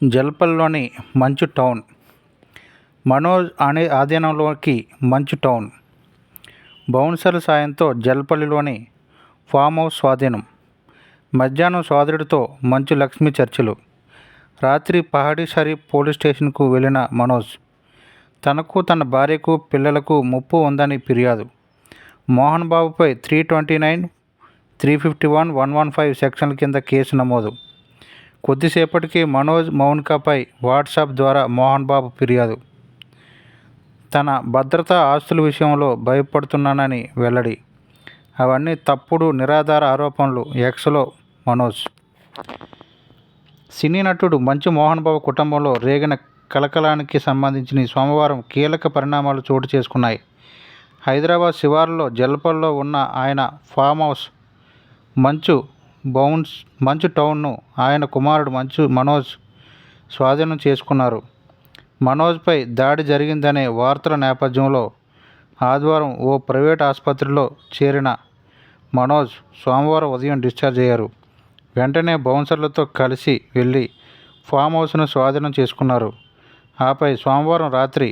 జల్పల్లోని మంచు టౌన్. మనోజ్ అనే ఆధీనంలోకి మంచు టౌన్. బౌన్సర్ల సాయంతో జల్పల్లిలోని ఫామ్ హౌస్ స్వాధీనం. మధ్యాహ్నం సోదరుడితో మంచు లక్ష్మి చర్చలు. రాత్రి పహాడీ షరీఫ్ పోలీస్ స్టేషన్కు వెళ్ళిన మనోజ్. తనకు తన భార్యకు పిల్లలకు ముప్పు ఉందని ఫిర్యాదు. మోహన్ బాబుపై 329, 351, 115 సెక్షన్ల కింద కేసు నమోదు. కొద్దిసేపటికి మనోజ్ మౌనికపై వాట్సాప్ ద్వారా మోహన్ బాబు ఫిర్యాదు. తన భద్రతా ఆస్తుల విషయంలో భయపడుతున్నానని వెల్లడి. అవన్నీ తప్పుడు నిరాధార ఆరోపణలు. ఎక్స్లో మనోజ్. సినీ నటుడు మంచు మోహన్ బాబు కుటుంబంలో రేగిన కలకలానికి సంబంధించి సోమవారం కీలక పరిణామాలు చోటు చేసుకున్నాయి. హైదరాబాద్ శివారులో జల్పల్లో ఉన్న ఆయన ఫామ్ హౌస్ మంచు టౌన్ను ఆయన కుమారుడు మనోజ్ స్వాధీనం చేసుకున్నారు. మనోజ్పై దాడి జరిగిందనే వార్తల నేపథ్యంలో ఆదివారం ఓ ప్రైవేట్ ఆసుపత్రిలో చేరిన మనోజ్ సోమవారం ఉదయం డిశ్చార్జ్ అయ్యారు. వెంటనే బౌన్సర్లతో కలిసి వెళ్ళి ఫామ్ హౌస్ను స్వాధీనం చేసుకున్నారు. ఆపై సోమవారం రాత్రి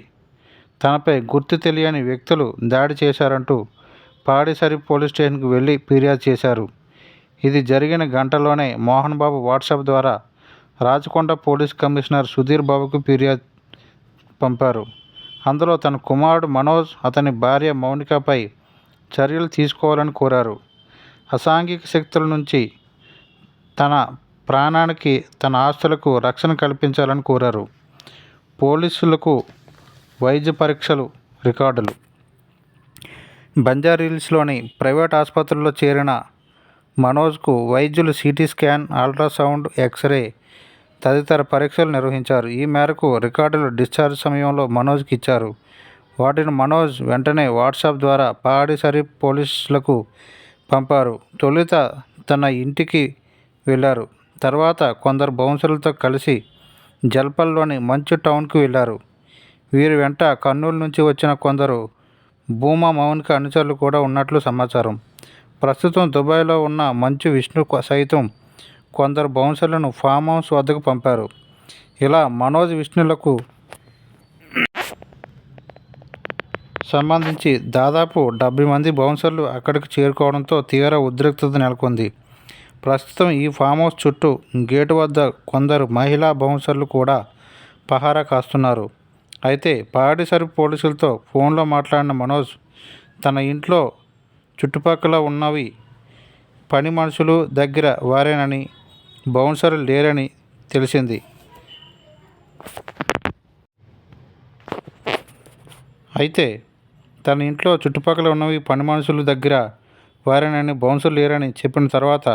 తనపై గుర్తు తెలియని వ్యక్తులు దాడి చేశారంటూ పహాడీ షరీఫ్ పోలీస్ స్టేషన్కు వెళ్ళి ఫిర్యాదు చేశారు. ఇది జరిగిన గంటలోనే మోహన్ బాబు వాట్సాప్ ద్వారా రాచకొండ పోలీస్ కమిషనర్ సుధీర్ బాబుకు ఫిర్యాదు పంపారు. అందులో తన కుమారుడు మనోజ్, అతని భార్య మౌనికపై చర్యలు తీసుకోవాలని కోరారు. అసాంఘిక శక్తుల నుంచి తన ప్రాణానికి, తన ఆస్తులకు రక్షణ కల్పించాలని కోరారు. పోలీసులకు వైద్య పరీక్షలు రికార్డులు. బంజారాహిల్స్లోని ప్రైవేట్ ఆసుపత్రిలో చేరిన మనోజ్కు వైద్యులు సిటీ స్కాన్, అల్ట్రాసౌండ్, ఎక్స్రే తదితర పరీక్షలు నిర్వహించారు. ఈ మేరకు రికార్డులు డిశ్చార్జ్ సమయంలో మనోజ్కి ఇచ్చారు. వాటిని మనోజ్ వెంటనే వాట్సాప్ ద్వారా పహాడీ షరీఫ్ పోలీసులకు పంపారు. తొలుత తన ఇంటికి వెళ్ళారు. తర్వాత కొందరు బౌన్సర్లతో కలిసి జల్పల్లోని మంచు టౌన్కు వెళ్ళారు. వీరి వెంట కర్నూలు నుంచి వచ్చిన కొందరు భూమా మౌనిక అనుచరులు కూడా ఉన్నట్లు సమాచారం. ప్రస్తుతం దుబాయ్లో ఉన్న మంచు విష్ణు సైతం కొందరు బౌన్సర్లను ఫామ్ హౌస్ వద్దకు పంపారు. ఇలా మనోజ్, విష్ణులకు సంబంధించి దాదాపు 70 మంది బౌన్సర్లు అక్కడికి చేరుకోవడంతో తీవ్ర ఉద్రిక్తత నెలకొంది. ప్రస్తుతం ఈ ఫామ్ హౌస్ చుట్టూ గేటు వద్ద కొందరు మహిళా బౌన్సర్లు కూడా పహారా కాస్తున్నారు. అయితే పహాడీ షరీఫ్ పోలీసులతో ఫోన్లో మాట్లాడిన మనోజ్ తన ఇంట్లో చుట్టుపక్కల ఉన్నవి పని మనుషులు దగ్గర వారేనని, బౌన్సర్లు లేరని తెలిసింది. అయితే తన ఇంట్లో చుట్టుపక్కల ఉన్నవి పని మనుషుల దగ్గర వారేనని, బౌన్సర్లు లేరని చెప్పిన తర్వాత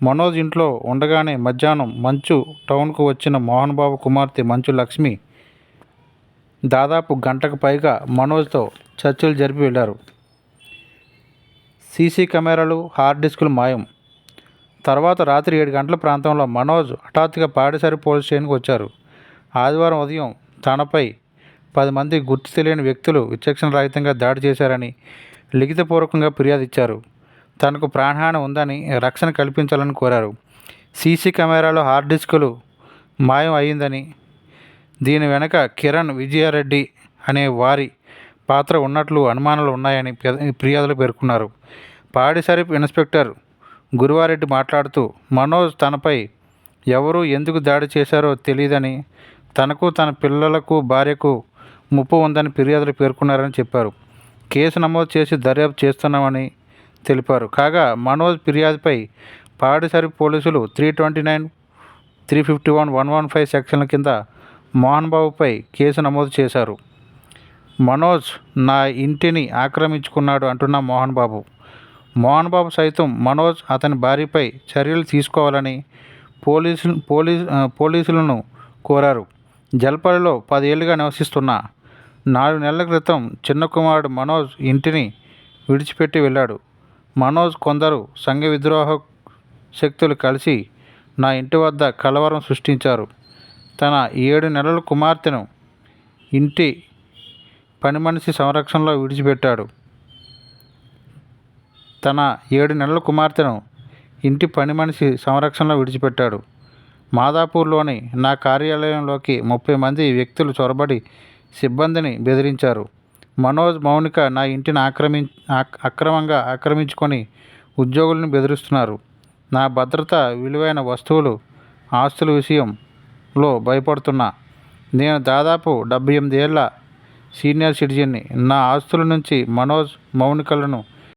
మనోజ్ ఇంట్లో ఉండగానే మధ్యాహ్నం మంచు టౌన్కు వచ్చిన మోహన్ బాబు కుమార్తె మంచు లక్ష్మి దాదాపు గంటకు పైగా మనోజ్తో చర్చలు జరిపి వెళ్ళారు. సీసీ కెమెరాలు, హార్డ్ డిస్కులు మాయం. తర్వాత రాత్రి 7 గంటల ప్రాంతంలో మనోజ్ హఠాత్తుగా పహాడీ షరీఫ్ పోలీస్ స్టేషన్కి వచ్చారు. ఆదివారం ఉదయం తనపై 10 మంది గుర్తు తెలియని వ్యక్తులు విచక్షణ రహితంగా దాడి చేశారని లిఖితపూర్వకంగా ఫిర్యాదు ఇచ్చారు. తనకు ప్రాణహాని ఉందని, రక్షణ కల్పించాలని కోరారు. సీసీ కెమెరాలో హార్డ్ డిస్కులు మాయం అయ్యిందని, దీని వెనక కిరణ్ విజయారెడ్డి అనే వారి పాత్ర ఉన్నట్లు అనుమానాలు ఉన్నాయని ఫిర్యాదులు పేర్కొన్నారు. పహాడీ షరీఫ్ ఇన్స్పెక్టర్ గురువారెడ్డి మాట్లాడుతూ మనోజ్ తనపై ఎవరు ఎందుకు దాడి చేశారో తెలియదని, తనకు, తన పిల్లలకు, భార్యకు ముప్పు ఉందని ఫిర్యాదులు పేర్కొన్నారని చెప్పారు. కేసు నమోదు చేసి దర్యాప్తు చేస్తున్నామని తెలిపారు. కాగా మనోజ్ ఫిర్యాదుపై పహాడీ షరీఫ్ పోలీసులు 329, 351, 115 సెక్షన్ల కింద మోహన్ బాబుపై కేసు నమోదు చేశారు. మనోజ్ నా ఇంటిని ఆక్రమించుకున్నాడు అంటున్న మోహన్ బాబు సైతం మనోజ్, అతని భార్యపై చర్యలు తీసుకోవాలని పోలీసులను కోరారు. జల్పల్లిలో 10 ఏళ్లుగా నివసిస్తున్న 4 నెలల క్రితం చిన్న కుమారుడు మనోజ్ ఇంటిని విడిచిపెట్టి వెళ్ళాడు. మనోజ్, కొందరు సంఘ విద్రోహ శక్తులు కలిసి నా ఇంటి వద్ద కలవరం సృష్టించారు. తన 7 నెలల కుమార్తెను ఇంటి పని మనిషి సంరక్షణలో విడిచిపెట్టాడు. తన 7 నెలల కుమార్తెను ఇంటి పని మనిషి సంరక్షణలో విడిచిపెట్టాడు. మాదాపూర్లోని నా కార్యాలయంలోకి 30 మంది వ్యక్తులు చొరబడి సిబ్బందిని బెదిరించారు. మనోజ్, మౌనిక నా ఇంటిని అక్రమంగా ఆక్రమించుకొని ఉద్యోగులను బెదిరిస్తున్నారు. నా భద్రత, విలువైన వస్తువులు, ఆస్తుల విషయంలో భయపడుతున్నా. నేను దాదాపు 78 ఏళ్ల సీనియర్ సిటిజన్ని. నా ఆస్తుల నుంచి మనోజ్, మౌనికలను